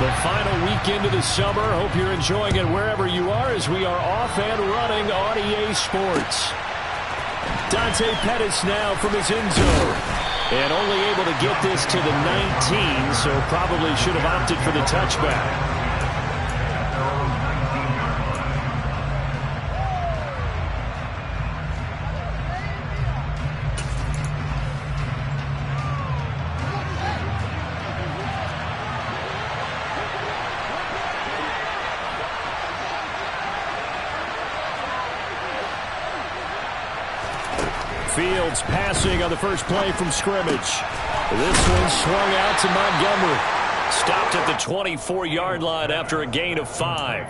The final weekend of the summer. Hope you're enjoying it wherever you are as we are off and running on EA Sports. Dante Pettis now from his end zone. And only able to get this to the 19, so probably should have opted for the touchback. Fields passing on the first play from scrimmage. This one swung out to Montgomery. Stopped at the 24-yard line after a gain of 5.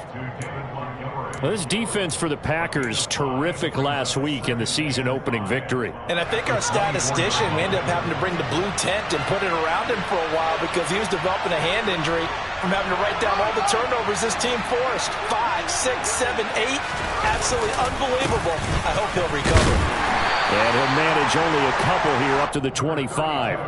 Well, this defense for the Packers, terrific last week in the season-opening victory. And I think our statistician, we ended up having to bring the blue tent and put it around him for a while because he was developing a hand injury from having to write down all the turnovers this team forced. 5, 6, 7, 8. Absolutely unbelievable. I hope he'll recover. And he'll manage only a couple here up to the 25.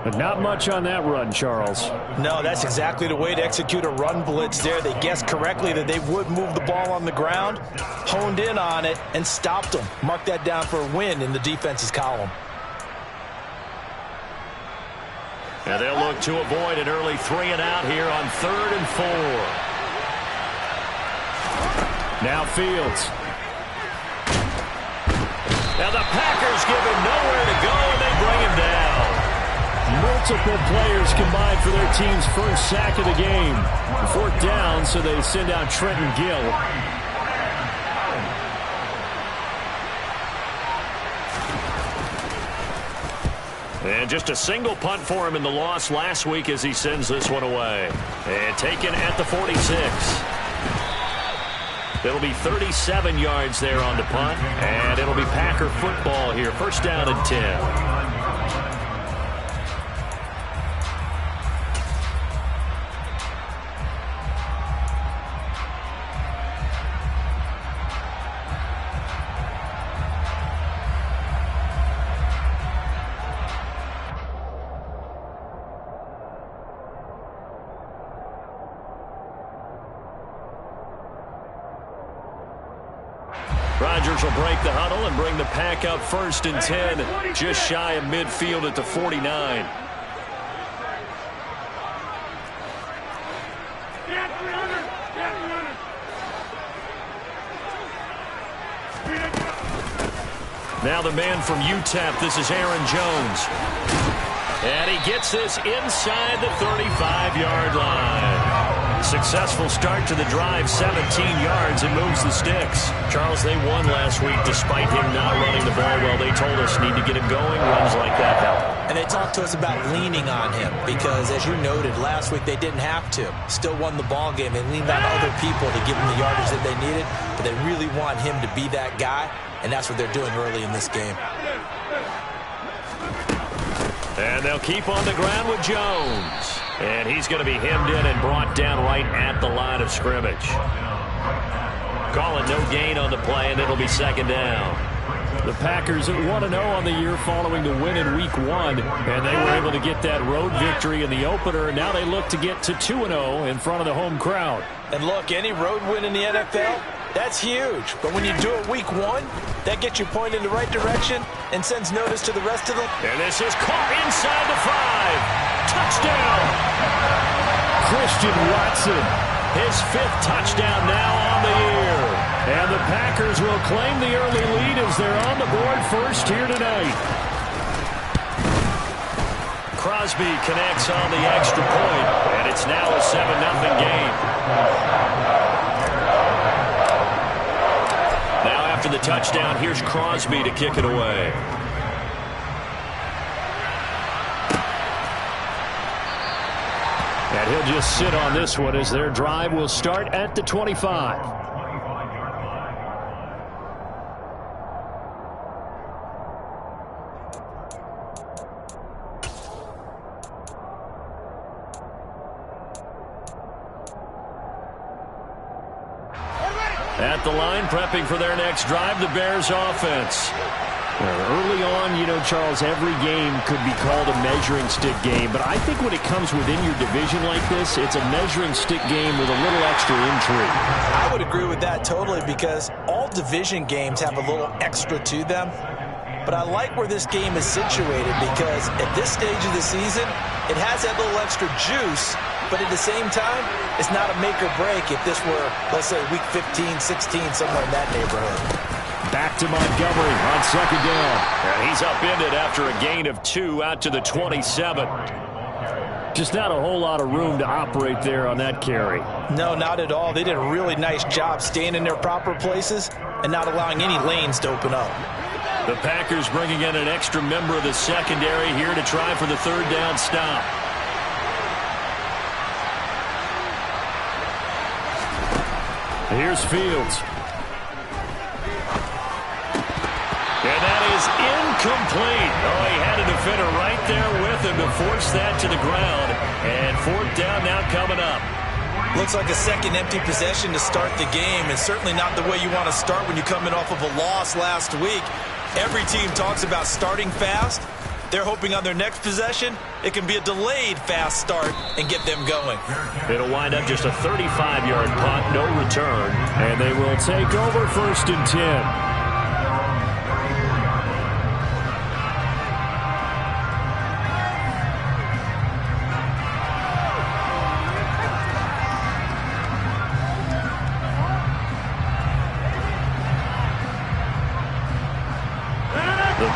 But not much on that run, Charles. No, that's exactly the way to execute a run blitz there. They guessed correctly that they would move the ball on the ground, honed in on it, and stopped them. Mark that down for a win in the defense's column. And they'll look to avoid an early 3-and-out here on 3rd and 4. Now Fields. Now the Packers give him nowhere to go, and they bring him down. Multiple players combined for their team's first sack of the game. 4th down, so they send out Trenton Gill. And just a single punt for him in the loss last week as he sends this one away. And taken at the 46. It'll be 37 yards there on the punt, and it'll be Packer football here. 1st down and 10. Rodgers will break the huddle and bring the Pack up 1st and 10, just shy of midfield at the 49. Now the man from UTEP, this is Aaron Jones. And he gets this inside the 35-yard line. Successful start to the drive, 17 yards, and moves the sticks. Charles, they won last week despite him not running the ball well. They told us need to get him going. Runs like that help. And they talked to us about leaning on him because, as you noted, last week they didn't have to. Still won the ball game. They leaned on other people to give them the yardage that they needed, but they really want him to be that guy, and that's what they're doing early in this game. And they'll keep on the ground with Jones. And he's going to be hemmed in and brought down right at the line of scrimmage. Call it no gain on the play, and it'll be 2nd down. The Packers at 1-0 on the year following the win in Week 1. And they were able to get that road victory in the opener. Now they look to get to 2-0 in front of the home crowd. And look, any road win in the NFL, that's huge. But when you do it Week 1, that gets you pointed in the right direction and sends notice to the rest of them. And this is caught inside the 5. Touchdown! Christian Watson, his 5th touchdown now on the year. And the Packers will claim the early lead as they're on the board first here tonight. Crosby connects on the extra point, and it's now a 7-0 game. Now after the touchdown, here's Crosby to kick it away. And he'll just sit on this one as their drive will start at the 25. At the line, prepping for their next drive, the Bears offense. Early on, you know, Charles, every game could be called a measuring stick game. But I think when it comes within your division like this, it's a measuring stick game with a little extra intrigue. I would agree with that totally because all division games have a little extra to them. But I like where this game is situated because at this stage of the season, it has that little extra juice. But at the same time, it's not a make or break if this were, let's say, week 15, 16, somewhere in that neighborhood. Back to Montgomery on second down. And he's upended after a gain of 2 out to the 27. Just not a whole lot of room to operate there on that carry. No, not at all. They did a really nice job staying in their proper places and not allowing any lanes to open up. The Packers bringing in an extra member of the secondary here to try for the third down stop. Here's Fields. And that is incomplete. Oh, he had a defender right there with him to force that to the ground. And fourth down now coming up. Looks like a second empty possession to start the game, and certainly not the way you want to start when you're coming off of a loss last week. Every team talks about starting fast. They're hoping on their next possession, it can be a delayed fast start and get them going. It'll wind up just a 35-yard punt, no return. And they will take over 1st and 10.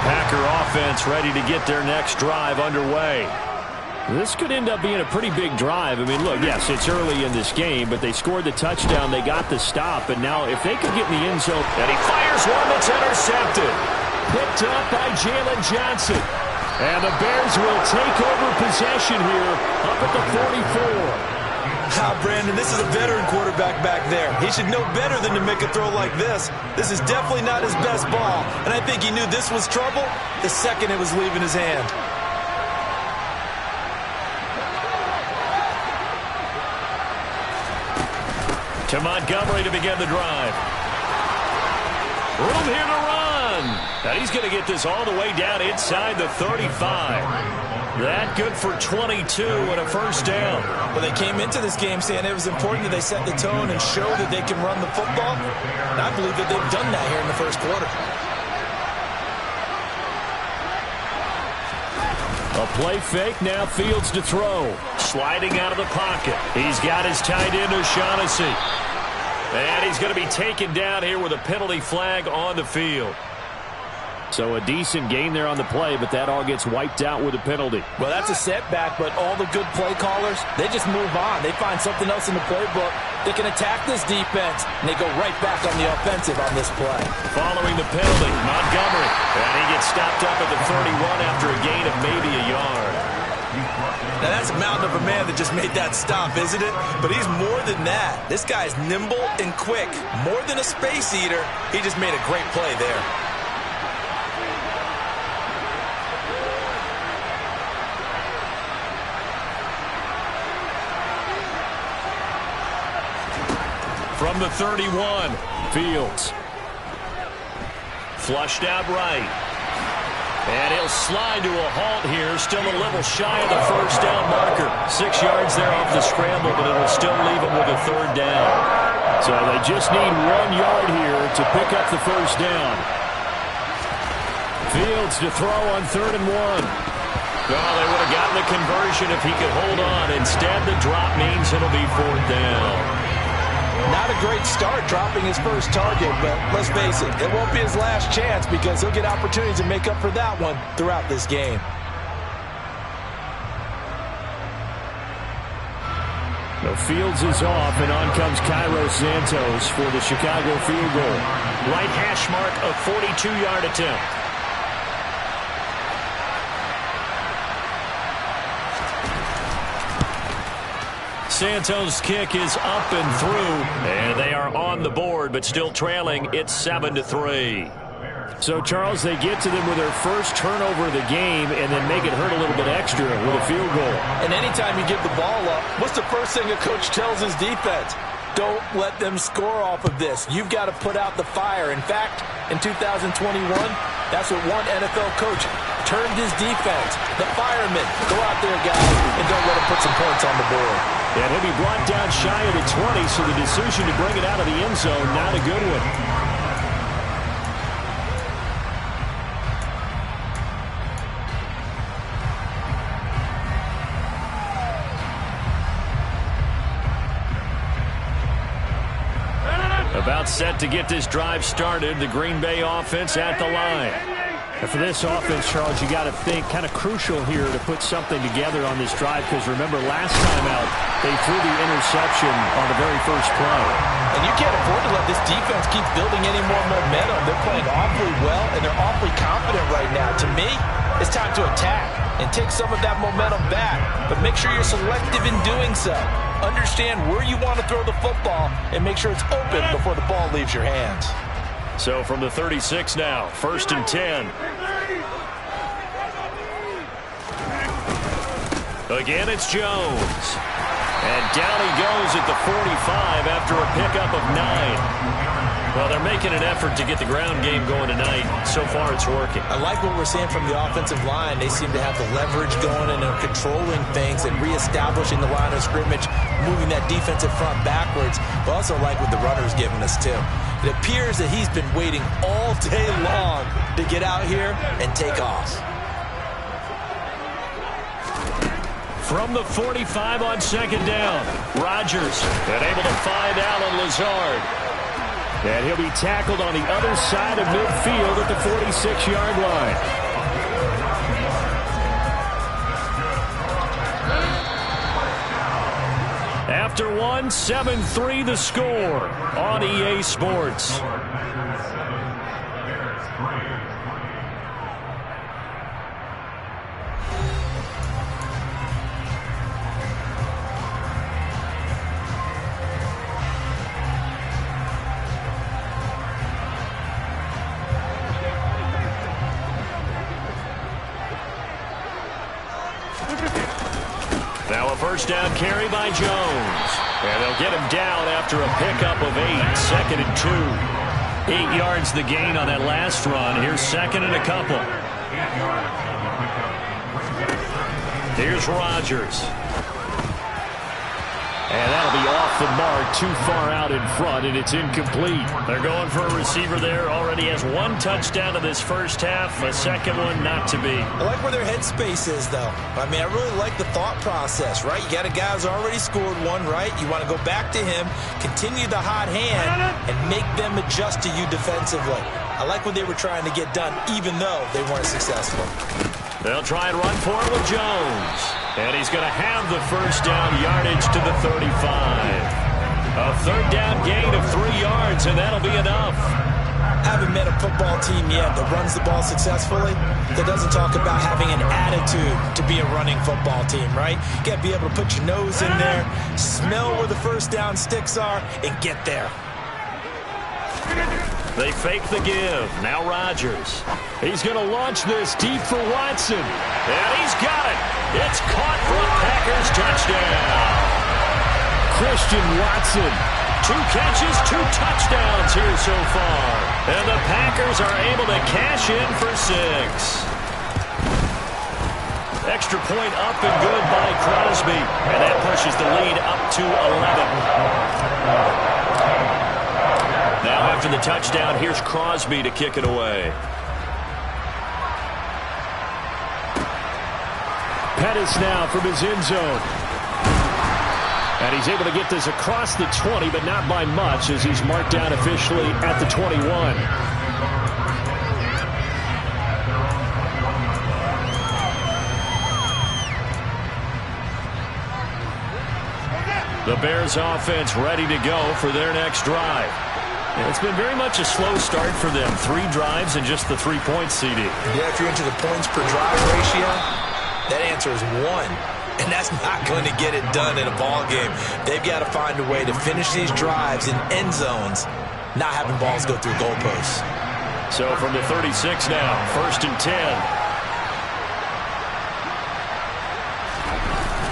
Packer offense ready to get their next drive underway. This could end up being a pretty big drive. I mean, look, yes, it's early in this game, but they scored the touchdown. They got the stop, and now if they could get in the end zone. And he fires one that's intercepted. Picked up by Jalen Johnson. And the Bears will take over possession here up at the 44. Brandon, this is a veteran quarterback back there. He should know better than to make a throw like this. This is definitely not his best ball, and I think he knew this was trouble the second it was leaving his hand. To Montgomery to begin the drive. Room here to run. And he's going to get this all the way down inside the 35. That good for 22 and a first down. Well, they came into this game saying it was important that they set the tone and show that they can run the football. And I believe that they've done that here in the first quarter. A play fake, now Fields to throw. Sliding out of the pocket. He's got his tight end, O'Shaughnessy. And he's going to be taken down here with a penalty flag on the field. So a decent gain there on the play, but that all gets wiped out with a penalty. Well, that's a setback, but all the good play callers, they just move on. They find something else in the playbook. They can attack this defense, and they go right back on the offensive on this play. Following the penalty, Montgomery. And he gets stopped up at the 31 after a gain of maybe a yard. Now, that's a mountain of a man that just made that stop, isn't it? But he's more than that. This guy's nimble and quick. More than a space eater, he just made a great play there. From the 31, Fields. Flushed out right. And he'll slide to a halt here. Still a little shy of the first down marker. 6 yards there off the scramble, but it'll still leave him with a third down. So they just need 1 yard here to pick up the first down. Fields to throw on 3rd and 1. Well, they would have gotten the conversion if he could hold on. Instead, the drop means it'll be 4th down. Not a great start dropping his first target, but let's face it, it won't be his last chance because he'll get opportunities to make up for that one throughout this game. The Fields is off, and on comes Cairo Santos for the Chicago field goal. Right hash mark, a 42-yard attempt. Santos' kick is up and through, and they are on the board, but still trailing. It's 7-3. So, Charles, they get to them with their first turnover of the game and then make it hurt a little bit extra with a field goal. And anytime you give the ball up, what's the first thing a coach tells his defense? Don't let them score off of this. You've got to put out the fire. In fact, in 2021, that's what one NFL coach termed his defense. The firemen. Go out there, guys, and don't let them put some points on the board. And he'll be brought down shy of the 20, so the decision to bring it out of the end zone, not a good one. About set to get this drive started. The Green Bay offense at the line. And for this offense, Charles, you got to think kind of crucial here to put something together on this drive, because remember last time out they threw the interception on the very first play. And you can't afford to let this defense keep building any more momentum. They're playing awfully well, and they're awfully confident right now. To me, it's time to attack and take some of that momentum back, but make sure you're selective in doing so. Understand where you want to throw the football and make sure it's open before the ball leaves your hands. So from the 36 now, 1st and 10. Again, it's Jones. And down he goes at the 45 after a pickup of 9. Well, they're making an effort to get the ground game going tonight. So far, it's working. I like what we're seeing from the offensive line. They seem to have the leverage going, and they're controlling things and reestablishing the line of scrimmage, moving that defensive front backwards. But also like what the runner's giving us, too. It appears that he's been waiting all day long to get out here and take off. From the 45 on 2nd down, Rodgers and able to find Allen Lazard. And he'll be tackled on the other side of midfield at the 46-yard line. After one, 7-3 the score on EA Sports. Now a first down carry by Jones. And they'll get him down after a pickup of 8. 2nd and 2. 8 yards the gain on that last run. Here's 2nd and a couple. Here's Rodgers. And that'll be off the mark, too far out in front, and it's incomplete. They're going for a receiver there. Already has 1 touchdown in this first half. A second one not to be. I like where their headspace is, though. I mean, I really like the thought process, right? You got a guy who's already scored one, right? You want to go back to him, continue the hot hand, and make them adjust to you defensively. I like what they were trying to get done, even though they weren't successful. They'll try and run for it with Jones. And he's going to have the first down, yardage to the 35. A 3rd down gain of 3 yards, and that'll be enough. Haven't met a football team yet that runs the ball successfully, that doesn't talk about having an attitude to be a running football team, right? You got to be able to put your nose in there, smell where the first down sticks are, and get there. They fake the give. Now Rodgers. He's going to launch this deep for Watson. And he's got it. It's caught for a Packers touchdown. Christian Watson. 2 catches, 2 touchdowns here so far. And the Packers are able to cash in for 6. Extra point up and good by Crosby. And that pushes the lead up to 11. Now after the touchdown, here's Crosby to kick it away. Pettis now from his end zone. And he's able to get this across the 20, but not by much, as he's marked down officially at the 21. The Bears offense ready to go for their next drive. And it's been very much a slow start for them. 3 drives and just the 3-point CD. Yeah, if you're into the points per drive ratio, that answer is 1. And that's not going to get it done in a ball game. They've got to find a way to finish these drives in end zones, not having balls go through goalposts. So from the 36 now, 1st and 10.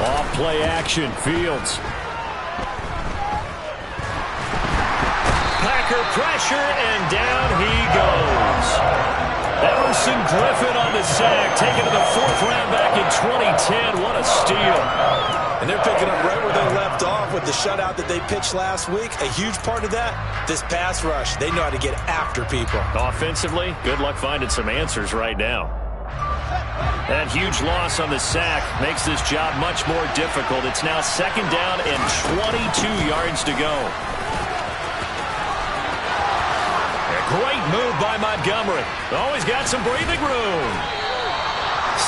Off play action, Fields. Packer pressure, and down he goes. Everson Griffin on the sack, taken to the 4th round back in 2010. What a steal. And they're picking up right where they left off with the shutout that they pitched last week. A huge part of that, this pass rush. They know how to get after people. Offensively, good luck finding some answers right now. That huge loss on the sack makes this job much more difficult. It's now 2nd down and 22 yards to go. Great move by Montgomery. Always got some breathing room.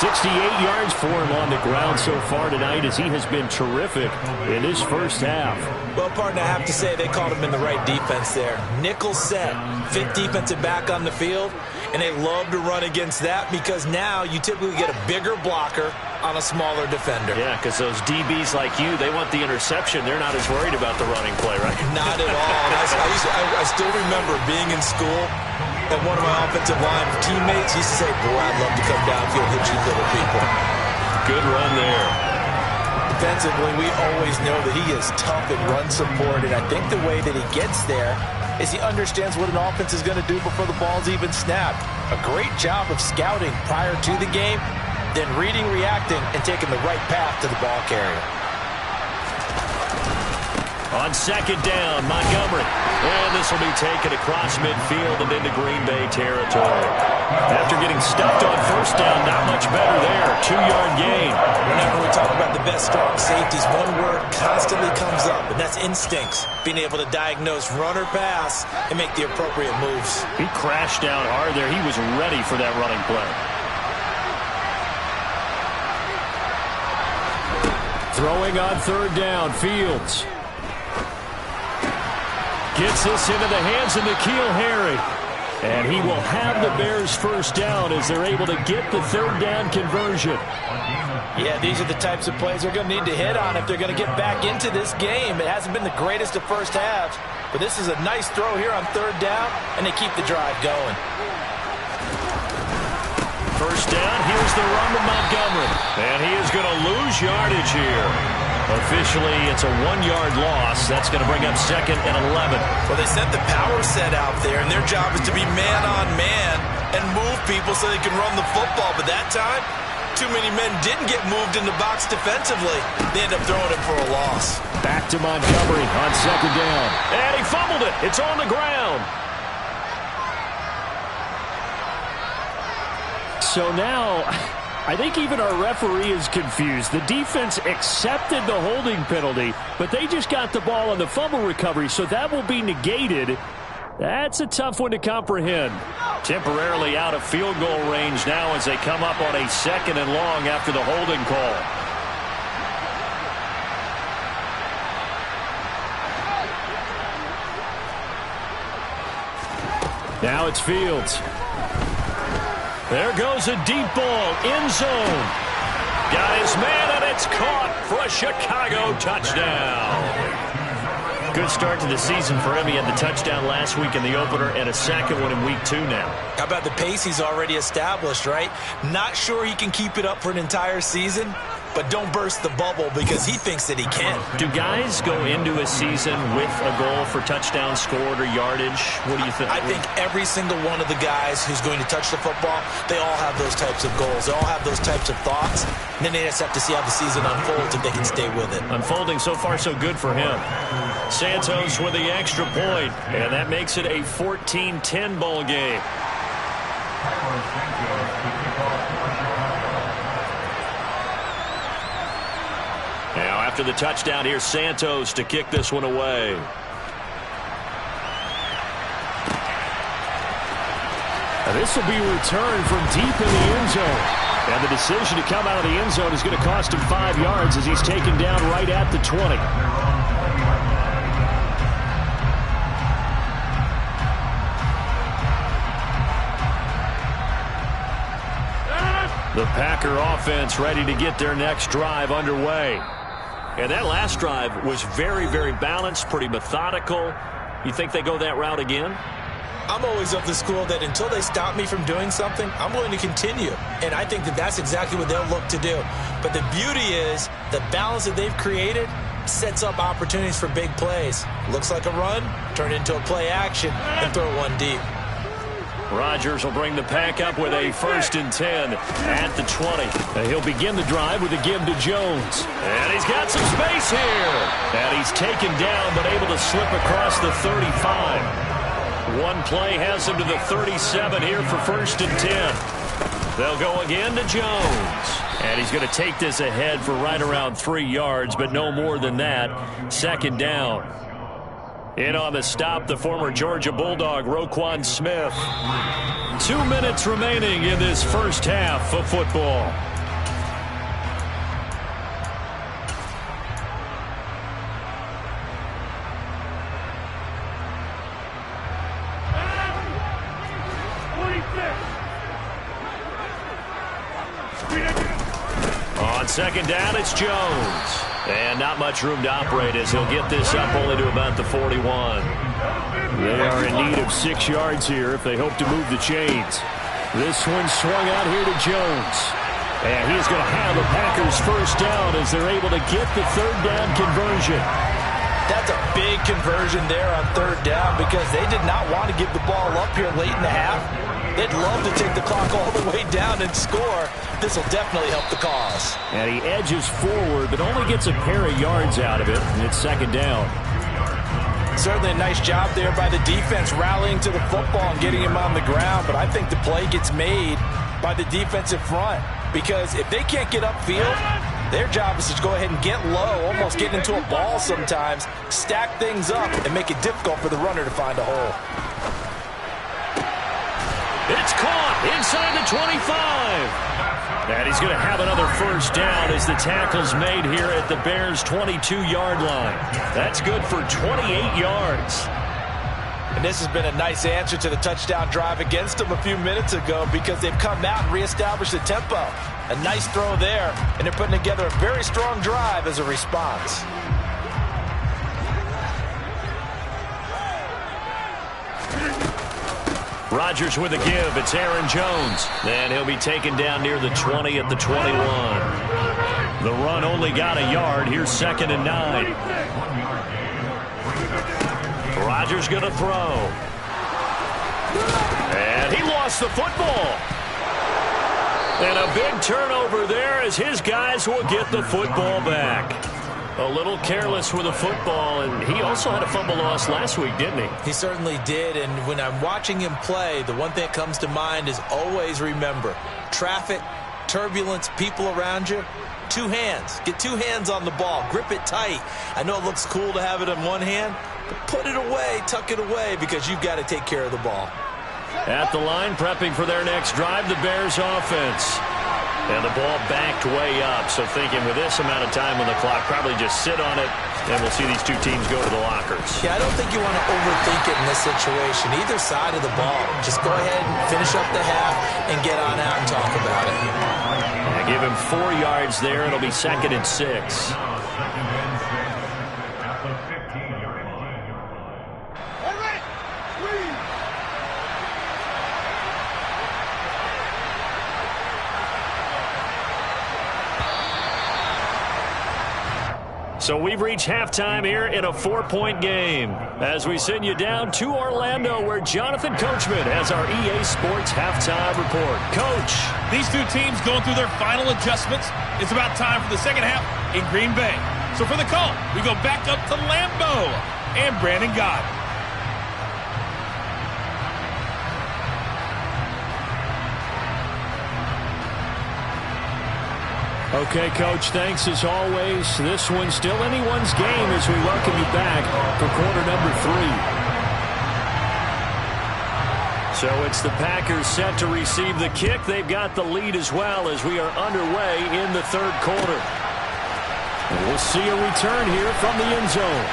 68 yards for him on the ground so far tonight as he has been terrific in his first half. Well, partner, I have to say they called him in the right defense there. Nickel set, 5th defensive back on the field, and they love to run against that because now you typically get a bigger blocker on a smaller defender. Yeah, because those DBs like you, they want the interception. They're not as worried about the running play, right? Not at all. I still remember being in school, and one of my offensive line teammates used to say, boy, I'd love to come downfield, hit you little people. Good run there. Defensively, we always know that he is tough in run support, and I think the way that he gets there is he understands what an offense is going to do before the ball's even snapped. A great job of scouting prior to the game, then reading, reacting, and taking the right path to the ball carrier. On 2nd down, Montgomery. And this will be taken across midfield and into Green Bay territory. After getting stuffed on 1st down, not much better there. 2-yard gain. Whenever we talk about the best strong safeties, one word constantly comes up, and that's instincts. Being able to diagnose run or pass and make the appropriate moves. He crashed down hard there. He was ready for that running play. Throwing on 3rd down, Fields. Gets this into the hands of N'Keal Harry. And he will have the Bears' 1st down as they're able to get the 3rd down conversion. Yeah, these are the types of plays they're going to need to hit on if they're going to get back into this game. It hasn't been the greatest of first halves, but this is a nice throw here on 3rd down, and they keep the drive going. 1st down, here's the run to Montgomery. And he is going to lose yardage here. Officially, it's a 1-yard loss. That's going to bring up 2nd and 11. Well, they sent the power set out there, and their job is to be man-on-man and move people so they can run the football. But that time, too many men didn't get moved in the box defensively. They end up throwing it for a loss. Back to Montgomery on 2nd down. And he fumbled it. It's on the ground. So now, I think even our referee is confused. The defense accepted the holding penalty, but they just got the ball on the fumble recovery, so that will be negated. That's a tough one to comprehend. Temporarily out of field goal range now as they come up on a 2nd and long after the holding call. Now it's Fields. There goes a deep ball, end zone. Got his man, and it's caught for a Chicago touchdown. Good start to the season for him. He had the touchdown last week in the opener and a 2nd one in week 2 now. How about the pace he's already established, right? Not sure he can keep it up for an entire season, but don't burst the bubble because he thinks that he can. Do guys go into a season with a goal for touchdown scored or yardage? What do you think? I think every single one of the guys who's going to touch the football, they all have those types of goals. They all have those types of thoughts. And then they just have to see how the season unfolds if they can stay with it. Unfolding so far so good for him. Santos with the extra point, and that makes it a 14-10 ball game. Now after the touchdown, here's Santos to kick this one away. Now this will be returned from deep in the end zone. And the decision to come out of the end zone is going to cost him 5 yards as he's taken down right at the 20. The Packer offense ready to get their next drive underway. And that last drive was very, very balanced, pretty methodical. You think they go that route again? I'm always of the school that until they stop me from doing something, I'm going to continue. And I think that that's exactly what they'll look to do. But the beauty is the balance that they've created sets up opportunities for big plays. Looks like a run, turn into a play action, and throw one deep. Rodgers will bring the pack up with a 1st and 10 at the 20. He'll begin the drive with a give to Jones. And he's got some space here. And he's taken down but able to slip across the 35. One play has him to the 37 here for 1st and 10. They'll go again to Jones. And he's going to take this ahead for right around 3 yards, but no more than that. 2nd down. In on the stop, the former Georgia Bulldog, Roquan Smith. 2 minutes remaining in this first half of football. On 2nd down, it's Jones. And not much room to operate as he'll get this up only to about the 41. They are in need of 6 yards here if they hope to move the chains. This one swung out here to Jones. And he's going to have the Packers 1st down as they're able to get the 3rd down conversion. That's a big conversion there on 3rd down because they did not want to give the ball up here late in the half. They'd love to take the clock all the way down and score. This will definitely help the cause. And he edges forward, but only gets a pair of yards out of it, and it's 2nd down. Certainly a nice job there by the defense rallying to the football and getting him on the ground, but I think the play gets made by the defensive front because if they can't get upfield, their job is to go ahead and get low, almost get into a ball sometimes, stack things up, and make it difficult for the runner to find a hole. It's caught inside the 25. And he's going to have another 1st down as the tackle's made here at the Bears' 22-yard line. That's good for 28 yards. And this has been a nice answer to the touchdown drive against them a few minutes ago because they've come out and reestablished the tempo. A nice throw there, and they're putting together a very strong drive as a response. Rodgers with a give. It's Aaron Jones. And he'll be taken down near the 20 at the 21. The run only got a yard. Here's 2nd and 9. Rodgers going to throw. And he lost the football. And a big turnover there as his guys will get the football back. A little careless with the football, and he also had a fumble loss last week, didn't he? He certainly did, and when I'm watching him play, the one thing that comes to mind is always remember, traffic, turbulence, people around you, 2 hands. Get 2 hands on the ball. Grip it tight. I know it looks cool to have it in one hand, but put it away, tuck it away, because you've got to take care of the ball. At the line, prepping for their next drive, the Bears offense. And the ball backed way up, so thinking with this amount of time on the clock, probably just sit on it, and we'll see these 2 teams go to the lockers. Yeah, I don't think you want to overthink it in this situation. Either side of the ball. Just go ahead and finish up the half and get on out and talk about it. I give him 4 yards there. It'll be 2nd and 6. So we've reached halftime here in a 4-point game as we send you down to Orlando where Jonathan Coachman has our EA Sports halftime report. Coach. These 2 teams going through their final adjustments. It's about time for the second half in Green Bay. So for the call, we go back up to Lambeau and Brandon Gott. Okay, Coach, thanks as always. This one's still anyone's game as we welcome you back for quarter number 3. So it's the Packers set to receive the kick. They've got the lead as well as we are underway in the 3rd quarter. And we'll see a return here from the end zone.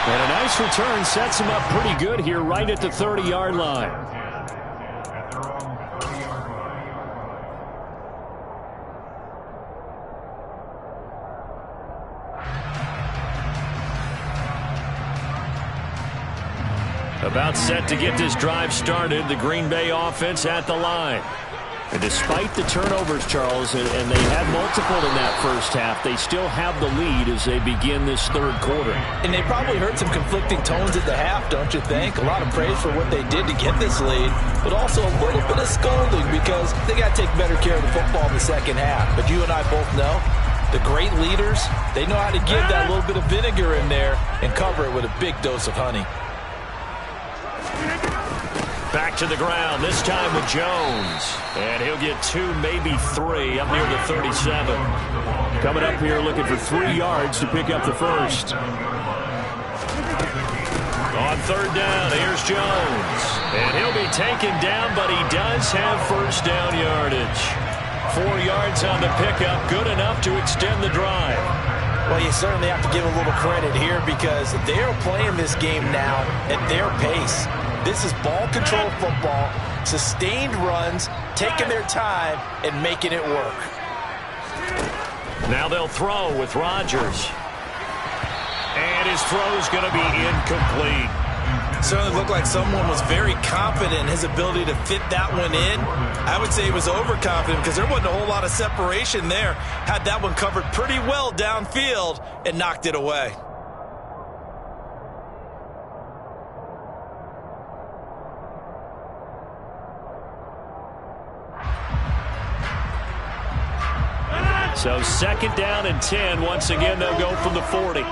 And a nice return sets him up pretty good here right at the 30-yard line. About set to get this drive started. The Green Bay offense at the line. And despite the turnovers, Charles, and they had multiple in that first half, they still have the lead as they begin this third quarter. And they probably heard some conflicting tones at the half, don't you think? A lot of praise for what they did to get this lead, but also a little bit of scolding because they got to take better care of the football in the second half. But you and I both know the great leaders, they know how to give that little bit of vinegar in there and cover it with a big dose of honey. Back to the ground, this time with Jones. And he'll get 2, maybe 3, up near the 37. Coming up here looking for 3 yards to pick up the first. On third down, here's Jones. And he'll be taken down, but he does have first down yardage. 4 yards on the pickup, good enough to extend the drive. Well, you certainly have to give a little credit here because they're playing this game now at their pace. This is ball control football, sustained runs, taking their time and making it work. Now they'll throw with Rodgers. And his throw's going to be incomplete. Certainly looked like someone was very confident in his ability to fit that one in. I would say he was overconfident because there wasn't a whole lot of separation there. Had that one covered pretty well downfield and knocked it away. So second down and 10. Once again, they'll go from the 40.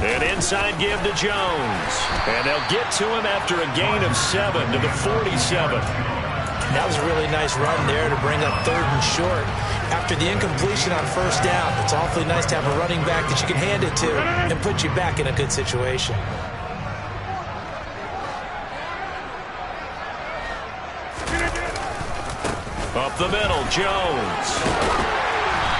An inside give to Jones. And they'll get to him after a gain of 7 to the 47. That was a really nice run there to bring up third and short. After the incompletion on first down, it's awfully nice to have a running back that you can hand it to and put you back in a good situation. Up the middle, Jones.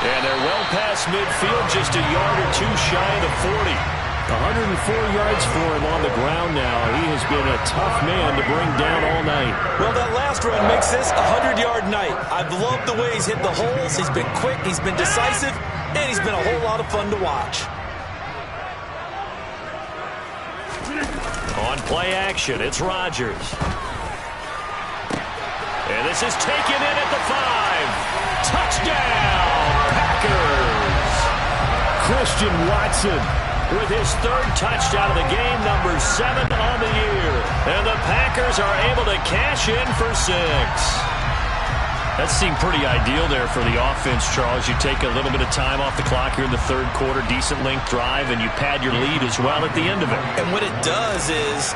And they're well past midfield, just a yard or 2 shy of the 40. 104 yards for him on the ground now. He has been a tough man to bring down all night. Well, that last run makes this a 100-yard night. I've loved the way he's hit the holes. He's been quick, he's been decisive, and he's been a whole lot of fun to watch. On play action, it's Rodgers. And this is taken in at the 5. Touchdown, Packers! Christian Watson with his 3rd touchdown of the game, number 7 on the year. And the Packers are able to cash in for 6. That seemed pretty ideal there for the offense, Charles. You take a little bit of time off the clock here in the third quarter, decent length drive, and you pad your lead as well at the end of it. And what it does is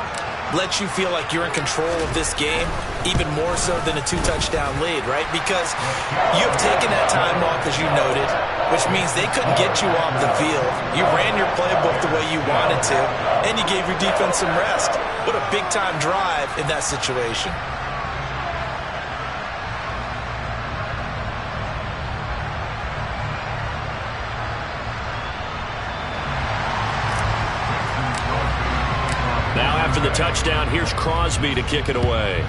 let you feel like you're in control of this game, even more so than a 2-touchdown lead, right? Because you've taken that time off, as you noted, which means they couldn't get you off the field. You ran your playbook the way you wanted to, and you gave your defense some rest. What a big-time drive in that situation. Now after the touchdown, here's Crosby to kick it away.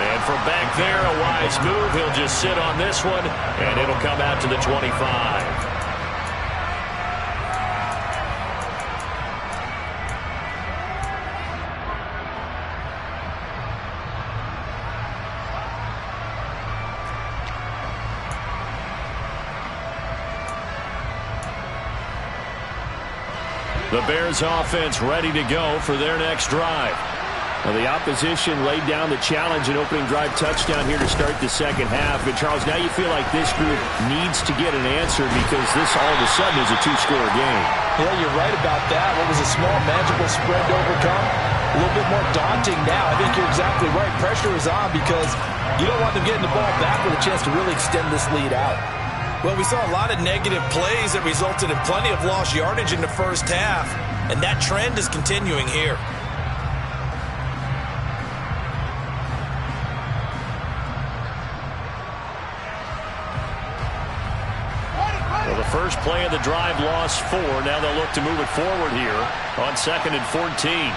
And from back there, a wise move. He'll just sit on this one, and it'll come out to the 25. The Bears offense ready to go for their next drive. Well, the opposition laid down the challenge and opening drive touchdown here to start the second half. But, Charles, now you feel like this group needs to get an answer because this all of a sudden is a 2-score game. Yeah, you're right about that. What was a small, manageable spread to overcome? A little bit more daunting now. I think you're exactly right. Pressure is on because you don't want them getting the ball back with a chance to really extend this lead out. Well, we saw a lot of negative plays that resulted in plenty of lost yardage in the first half, and that trend is continuing here. Well, the first play of the drive lost 4. Now they'll look to move it forward here on 2nd and 14.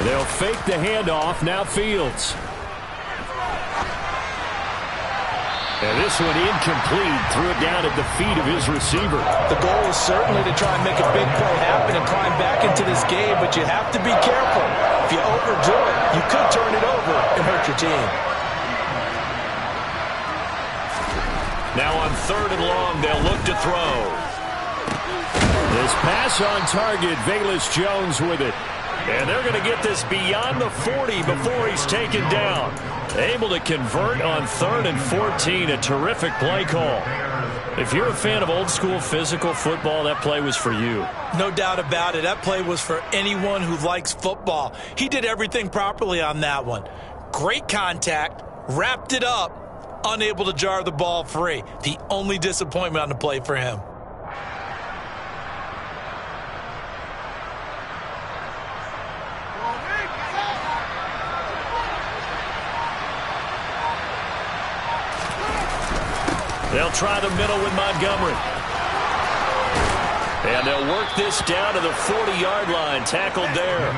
They'll fake the handoff. Now Fields. And this one incomplete. Threw it down at the feet of his receiver. The goal is certainly to try and make a big play happen and climb back into this game, but you have to be careful. If you overdo it, you could turn it over and hurt your team. Now on 3rd and long, they'll look to throw. This pass on target, Velus Jones with it. And they're going to get this beyond the 40 before he's taken down. Able to convert on 3rd and 14. A terrific play call. If you're a fan of old school physical football, that play was for you. No doubt about it. That play was for anyone who likes football. He did everything properly on that one. Great contact, wrapped it up, unable to jar the ball free. The only disappointment on the play for him. They'll try the middle with Montgomery. And they'll work this down to the 40-yard line. Tackled there.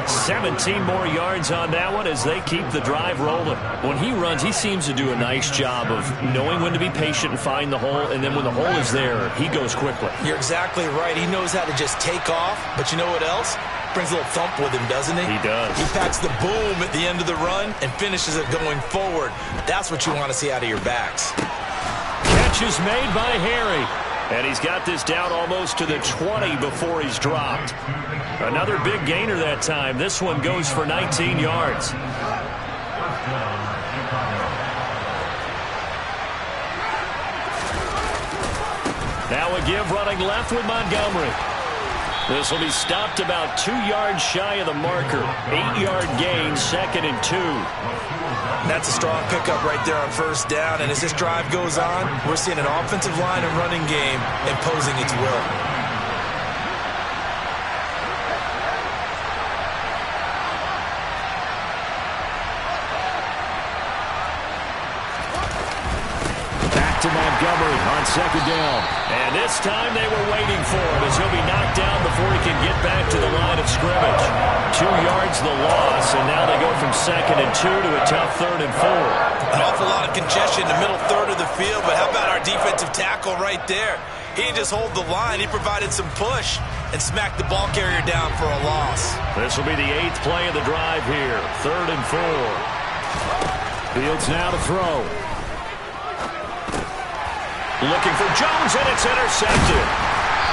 17 more yards on that one as they keep the drive rolling. When he runs, he seems to do a nice job of knowing when to be patient and find the hole, and then when the hole is there, he goes quickly. You're exactly right. He knows how to just take off, but you know what else? Brings a little thump with him, doesn't he? He does. He packs the boom at the end of the run and finishes it going forward. That's what you want to see out of your backs. Catch is made by Harry. And he's got this down almost to the 20 before he's dropped. Another big gainer that time. This one goes for 19 yards. Now a give running left with Montgomery. This will be stopped about 2 yards shy of the marker. 8-yard gain, 2nd and 2. That's a strong pickup right there on 1st down. And as this drive goes on, we're seeing an offensive line and running game imposing its will. To Montgomery on 2nd down. And this time they were waiting for him as he'll be knocked down before he can get back to the line of scrimmage. 2 yards the loss, and now they go from 2nd and 2 to a tough 3rd and 4. An awful lot of congestion in the middle third of the field, but how about our defensive tackle right there? He didn't just hold the line, he provided some push and smacked the ball carrier down for a loss. This will be the 8th play of the drive here. 3rd and 4. Fields now to throw. Looking for Jones, and it's intercepted.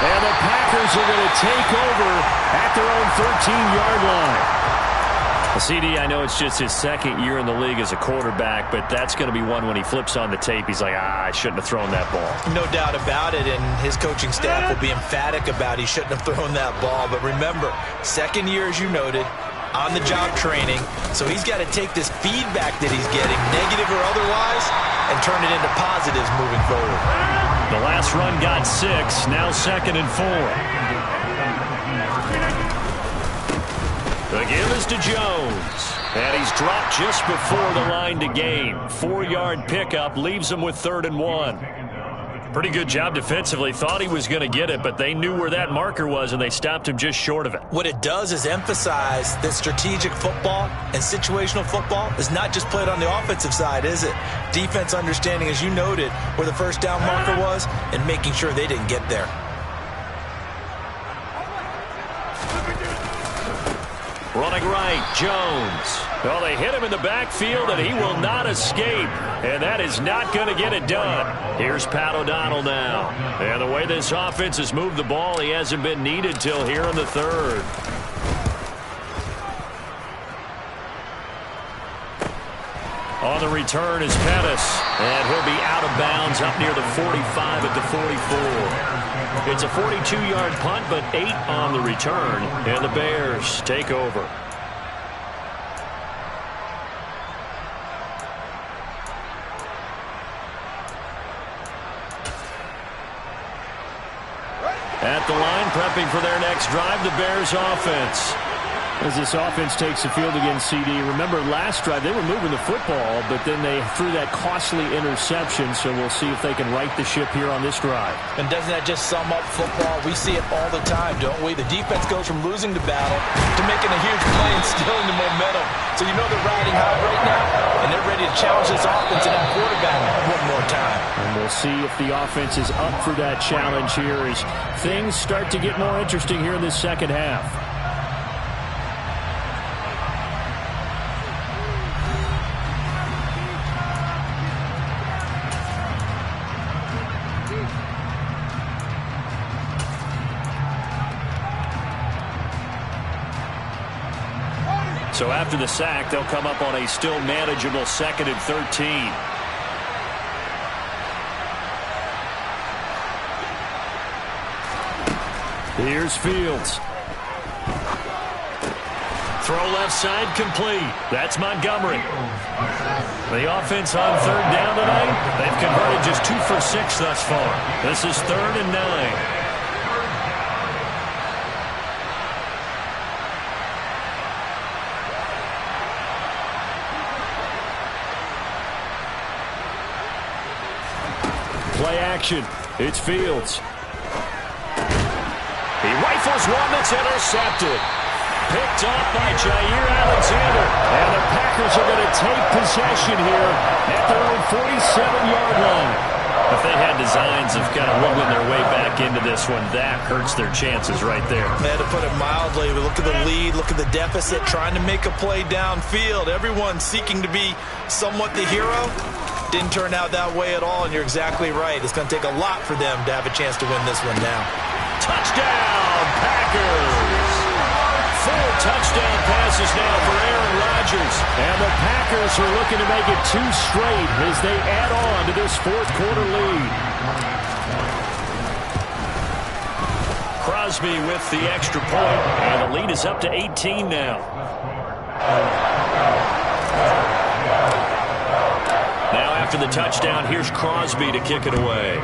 And the Packers are going to take over at their own 13-yard line. CD, I know it's just his 2nd year in the league as a quarterback, but that's going to be one when he flips on the tape. He's like, I shouldn't have thrown that ball. No doubt about it, and his coaching staff will be emphatic about he shouldn't have thrown that ball. But remember, 2nd year, as you noted, on-the-job training, so he's got to take this feedback that he's getting, negative or otherwise, and turn it into positives moving forward. The last run got 6, now 2nd and 4. The give is to Jones, and he's dropped just before the line to gain. 4-yard pickup leaves him with 3rd and 1. Pretty good job defensively. Thought he was going to get it, but they knew where that marker was, and they stopped him just short of it. What it does is emphasize that strategic football and situational football is not just played on the offensive side, is it? Defense understanding, as you noted, where the 1st down marker was and making sure they didn't get there. Running right, Jones. Well, they hit him in the backfield, and he will not escape. And that is not going to get it done. Here's Pat O'Donnell now. And the way this offense has moved the ball, he hasn't been needed till here in the 3rd. On the return is Pettis. And he'll be out of bounds up near the 45 at the 44. It's a 42-yard punt, but 8 on the return. And the Bears take over. At the line, prepping for their next drive, the Bears offense. As this offense takes the field against CD, remember last drive they were moving the football, but then they threw that costly interception, so we'll see if they can right the ship here on this drive. And doesn't that just sum up football? We see it all the time, don't we? The defense goes from losing the battle to making a huge play and stealing the momentum. So you know they're riding high right now, and they're ready to challenge this offense and that quarterback one more time. And we'll see if the offense is up for that challenge here as things start to get more interesting here in this second half. So after the sack, they'll come up on a still manageable 2nd and 13. Here's Fields. Throw left side complete. That's Montgomery. The offense on 3rd down tonight, they've converted just 2 for 6 thus far. This is 3rd and 9. Play action. It's Fields. He rifles one that's intercepted. Picked off by Jair Alexander. And the Packers are going to take possession here at their own 47-yard line. If they had designs of kind of wiggling their way back into this one, that hurts their chances right there. Man, to put it mildly, look at the lead, look at the deficit, trying to make a play downfield. Everyone seeking to be somewhat the hero. Didn't turn out that way at all, and you're exactly right. It's going to take a lot for them to have a chance to win this one now. Touchdown, Packers! 4 touchdown passes now for Aaron Rodgers. And the Packers are looking to make it 2 straight as they add on to this 4th quarter lead. Crosby with the extra point, and the lead is up to 18 now. Now after the touchdown, here's Crosby to kick it away.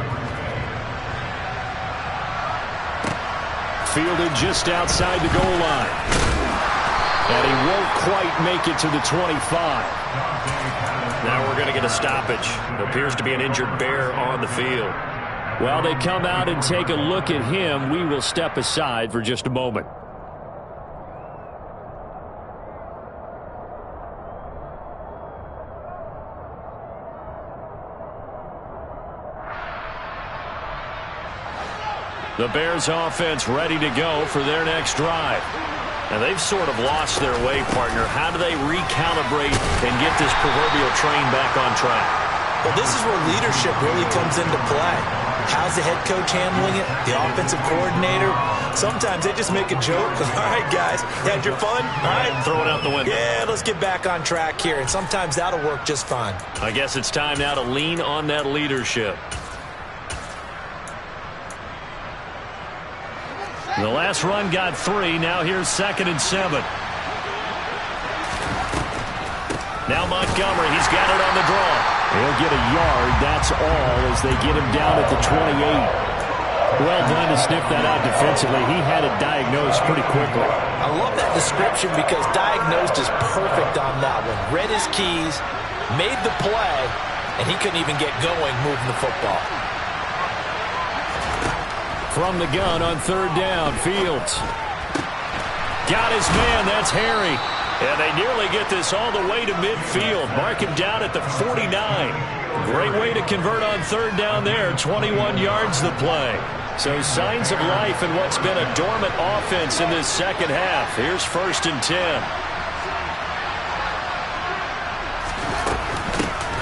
Fielded just outside the goal line. And he won't quite make it to the 25. Now we're going to get a stoppage. There appears to be an injured Bear on the field. While they come out and take a look at him, we will step aside for just a moment. The Bears offense ready to go for their next drive. And they've sort of lost their way, partner. How do they recalibrate and get this proverbial train back on track? Well, this is where leadership really comes into play. How's the head coach handling it? The offensive coordinator? Sometimes they just make a joke. All right, guys, you had your fun? All right. Throw it out the window. Yeah, let's get back on track here. And sometimes that'll work just fine. I guess it's time now to lean on that leadership. The last run got 3. Now here's 2nd and 7. Now Montgomery, he's got it on the draw. He'll get a yard, that's all, as they get him down at the 28. Well done to sniff that out defensively. He had it diagnosed pretty quickly. I love that description because diagnosed is perfect on that one. Read his keys, made the play, and he couldn't even get going moving the football. From the gun on 3rd down, Fields. Got his man, that's Harry. And they nearly get this all the way to midfield. Mark him down at the 49. Great way to convert on 3rd down there. 21 yards the play. So signs of life in what's been a dormant offense in this second half. Here's 1st and 10.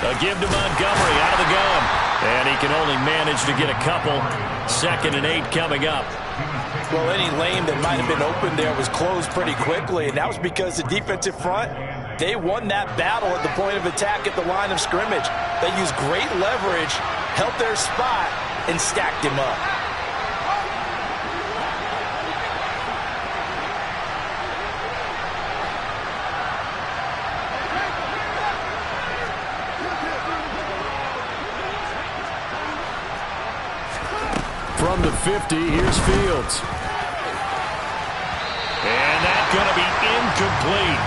A give to Montgomery out of the gun. And he can only manage to get a couple. 2nd and 8 coming up. Well, any lane that might have been open there was closed pretty quickly, and that was because the defensive front, they won that battle at the point of attack at the line of scrimmage. They used great leverage, held their spot, and stacked him up. From the 50, here's Fields. And that's going to be incomplete.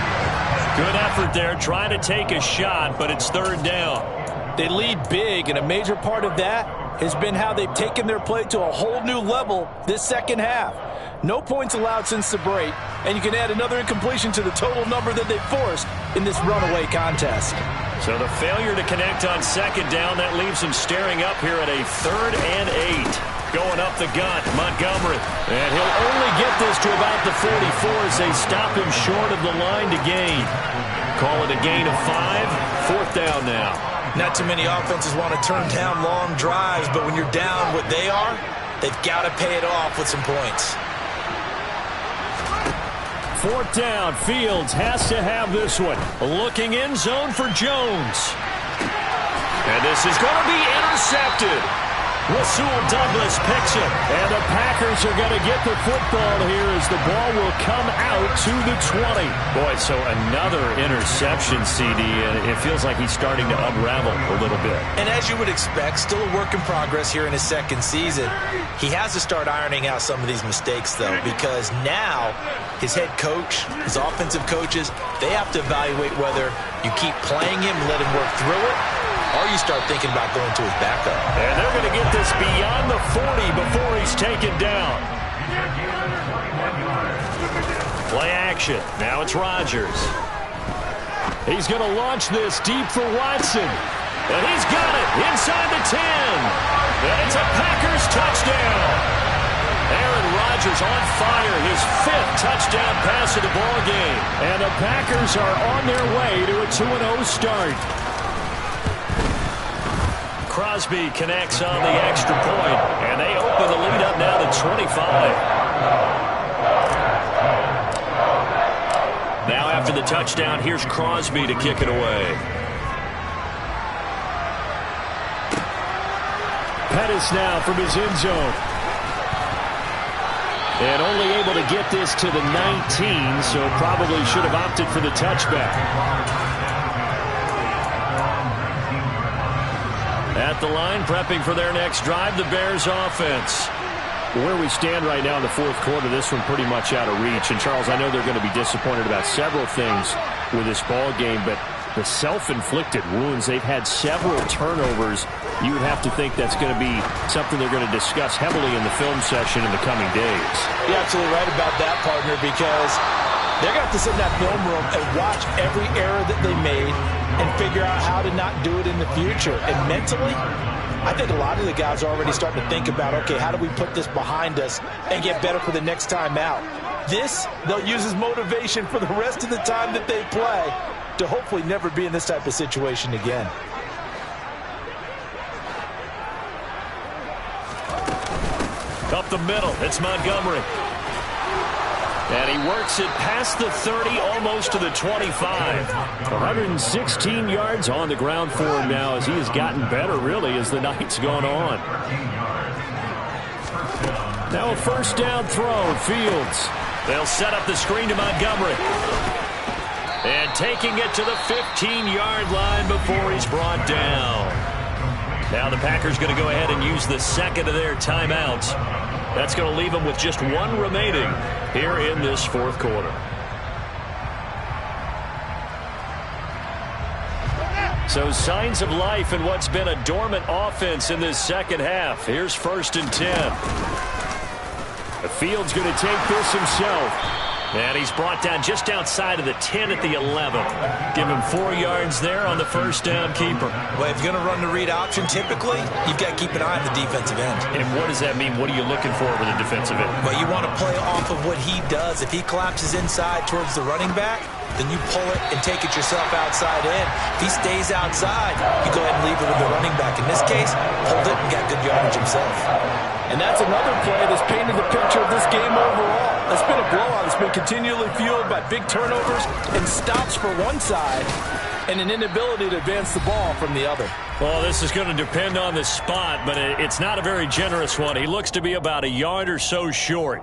Good effort there, trying to take a shot, but it's third down. They lead big, and a major part of that has been how they've taken their play to a whole new level this second half. No points allowed since the break, and you can add another incompletion to the total number that they forced in this runaway contest. So the failure to connect on second down, that leaves them staring up here at a 3rd and 8. Going up the gut, Montgomery. And he'll only get this to about the 44 as they stop him short of the line to gain. Call it a gain of 5. 4th down now. Not too many offenses want to turn down long drives, but when you're down what they are, they've got to pay it off with some points. 4th down. Fields has to have this one. Looking in zone for Jones. And this is going to be intercepted. Rasul Douglas picks it. And the Packers are going to get the football here as the ball will come out to the 20. Boy, so another interception, CD, and it feels like he's starting to unravel a little bit. And as you would expect, still a work in progress here in his second season. He has to start ironing out some of these mistakes, though, because now his head coach, his offensive coaches, they have to evaluate whether you keep playing him, let him work through it, or you start thinking about going to his backup. And they're going to get this beyond the 40 before he's taken down. Play action. Now it's Rodgers. He's going to launch this deep for Watson. And he's got it inside the 10. And it's a Packers touchdown. Aaron Rodgers on fire, his 5th touchdown pass of the ball game. And the Packers are on their way to a 2-0 start. Crosby connects on the extra point, and they open the lead up now to 25. Now after the touchdown, here's Crosby to kick it away. Pettis now from his end zone. And only able to get this to the 19, so probably should have opted for the touchback. At the line, prepping for their next drive, the Bears offense. Where we stand right now in the 4th quarter, this one pretty much out of reach. And, Charles, I know they're going to be disappointed about several things with this ball game, but the self-inflicted wounds, they've had several turnovers. You would have to think that's going to be something they're going to discuss heavily in the film session in the coming days. You're absolutely right about that, partner, because they're going to have to sit in that film room and watch every error that they made and figure out how to not do it in the future. And mentally, I think a lot of the guys are already starting to think about, okay, how do we put this behind us and get better for the next time out? This, they'll use as motivation for the rest of the time that they play to hopefully never be in this type of situation again. Up the middle, it's Montgomery. And he works it past the 30, almost to the 25. 116 yards on the ground for him now as he has gotten better, really, as the night's gone on. Now a 1st down throw, Fields. They'll set up the screen to Montgomery. And taking it to the 15-yard line before he's brought down. Now the Packers going to go ahead and use the second of their timeouts. That's going to leave them with just one remaining here in this 4th quarter. So signs of life in what's been a dormant offense in this second half. Here's 1st and 10. The Fields going to take this himself. And he's brought down just outside of the 10 at the 11. Give him 4 yards there on the 1st down keeper. Well, if you're going to run the read option, typically, you've got to keep an eye on the defensive end. And what does that mean? What are you looking for with the defensive end? Well, you want to play off of what he does. If he collapses inside towards the running back, then you pull it and take it yourself outside in. If he stays outside, you go ahead and leave it with the running back. In this case, hold it and got good yardage himself. And that's another play that's painted the picture of this game overall. It's been a blowout. It's been continually fueled by big turnovers and stops for one side and an inability to advance the ball from the other. Well, this is going to depend on the spot, but it's not a very generous one. He looks to be about a yard or so short.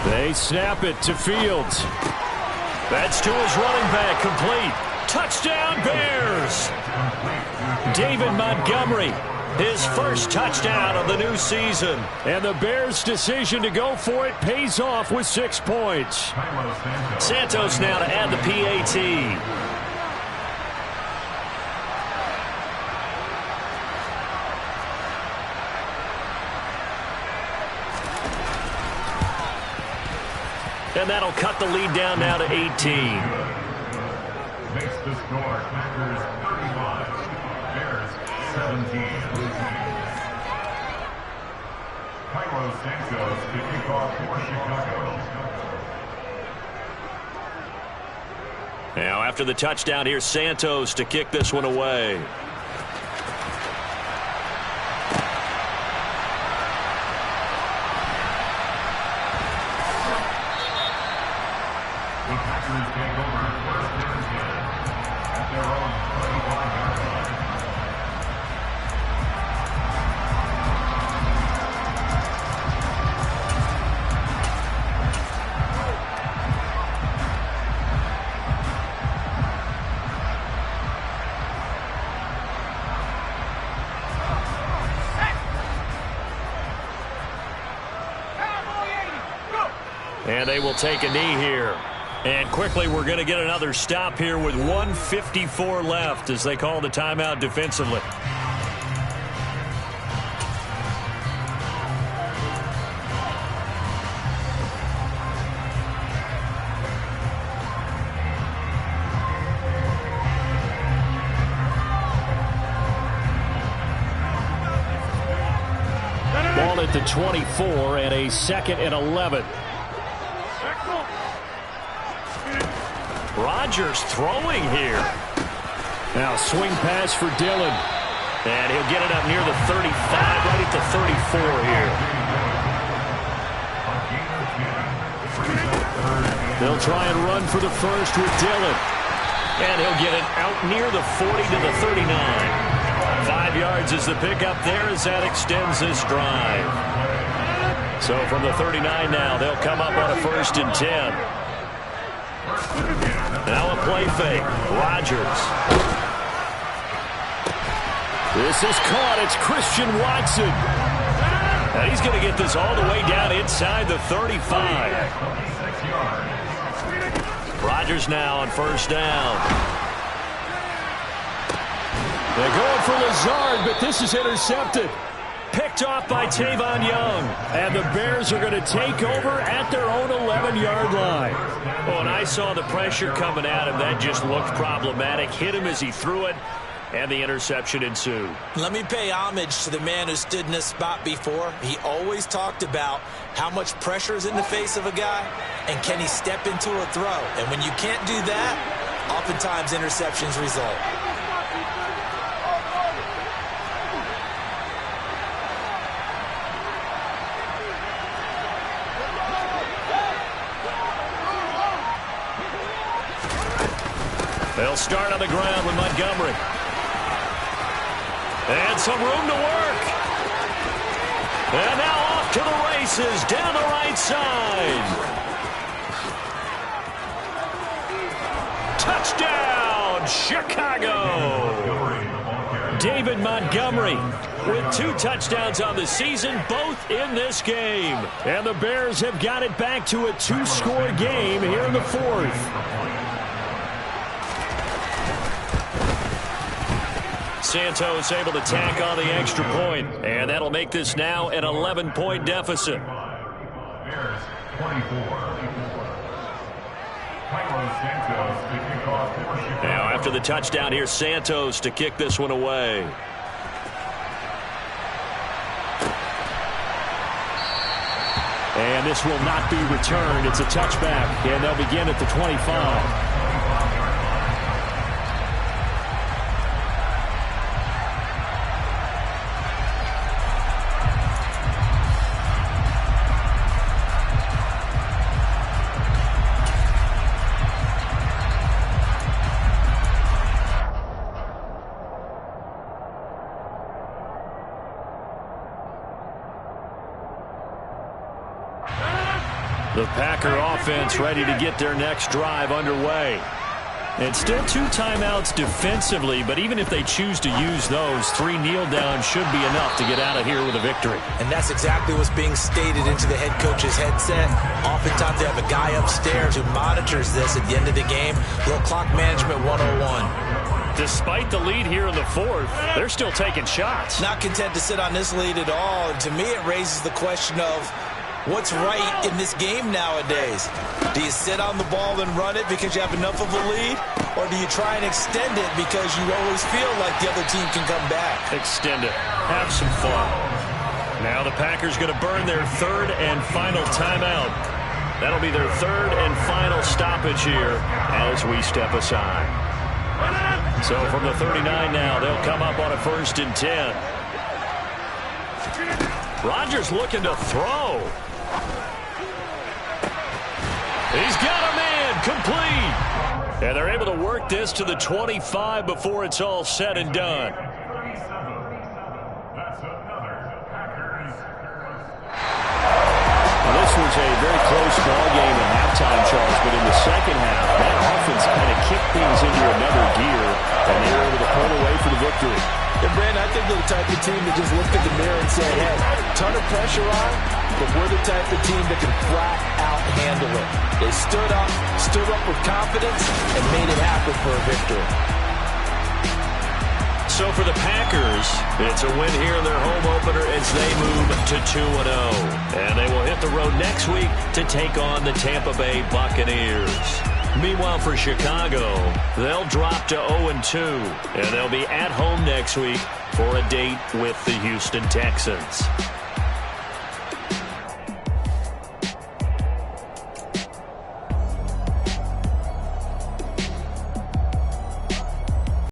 They snap it to Fields. That's to his running back, complete. Touchdown, Bears! David Montgomery, his first touchdown of the new season. And the Bears' decision to go for it pays off with 6 points. Santos now to add the PAT. And that'll cut the lead down now to 18. Makes the score Packers 35, Bears 17. Cairo Santos to kick off for Chicago. Now after the touchdown, here's Santos to kick this one away. The Packers take over first and 10 at their own 35-yard line. And they will take a knee here. And quickly, we're going to get another stop here with 1:54 left as they call the timeout defensively. Ball at the 24 and a 2nd and 11. Rodgers throwing here. Now swing pass for Dillon. And he'll get it up near the 35, right at the 34 here. They'll try and run for the first with Dillon. And he'll get it out near the 40 to the 39. 5 yards is the pickup there as that extends this drive. So from the 39 now, they'll come up on a 1st and 10. Now a play fake. Rodgers. This is caught. It's Christian Watson. And he's going to get this all the way down inside the 35. Rodgers now on 1st down. They're going for Lazard, but this is intercepted. Picked off by Tavon Young. And the Bears are going to take over at their own 11-yard line. Oh, and I saw the pressure coming at him. That just looked problematic. Hit him as he threw it, and the interception ensued. Let me pay homage to the man who stood in this spot before. He always talked about how much pressure is in the face of a guy, and can he step into a throw. And when you can't do that, oftentimes interceptions result. They'll start on the ground with Montgomery. And some room to work. And now off to the races down the right side. Touchdown, Chicago. David Montgomery with 2 touchdowns on the season, both in this game. And the Bears have got it back to a 2-score game here in the 4th. Santos able to tack on the extra point, and that'll make this now an 11-point deficit. Bears 24. Now after the touchdown, here's Santos to kick this one away. And this will not be returned. It's a touchback, and they'll begin at the 25. The Packer offense ready to get their next drive underway. And still 2 timeouts defensively, but even if they choose to use those, 3 kneel downs should be enough to get out of here with a victory. And that's exactly what's being stated into the head coach's headset. Oftentimes they have a guy upstairs who monitors this at the end of the game. Little clock management 101. Despite the lead here in the 4th, they're still taking shots. Not content to sit on this lead at all. And to me, it raises the question of what's right in this game nowadays. Do you sit on the ball and run it because you have enough of a lead? Or do you try and extend it because you always feel like the other team can come back? Extend it. Have some fun. Now the Packers going to burn their 3rd and final timeout. That'll be their 3rd and final stoppage here as we step aside. So from the 39 now, they'll come up on a 1st and 10. Rodgers looking to throw. He's got a man, complete. And they're able to work this to the 25 before it's all said and done. This was a very close ball game at halftime, Charles, but in the second half, that offense kind of kicked things into another gear, and they were able to pull away for the victory. And Brandon, I think they're the type of team that just looked at the mirror and said, hey, ton of pressure on, but we're the type of team that can flat out handle it. They stood up with confidence, and made it happen for a victory. So for the Packers, it's a win here in their home opener as they move to 2-0. And they will hit the road next week to take on the Tampa Bay Buccaneers. Meanwhile, for Chicago, they'll drop to 0-2, and they'll be at home next week for a date with the Houston Texans.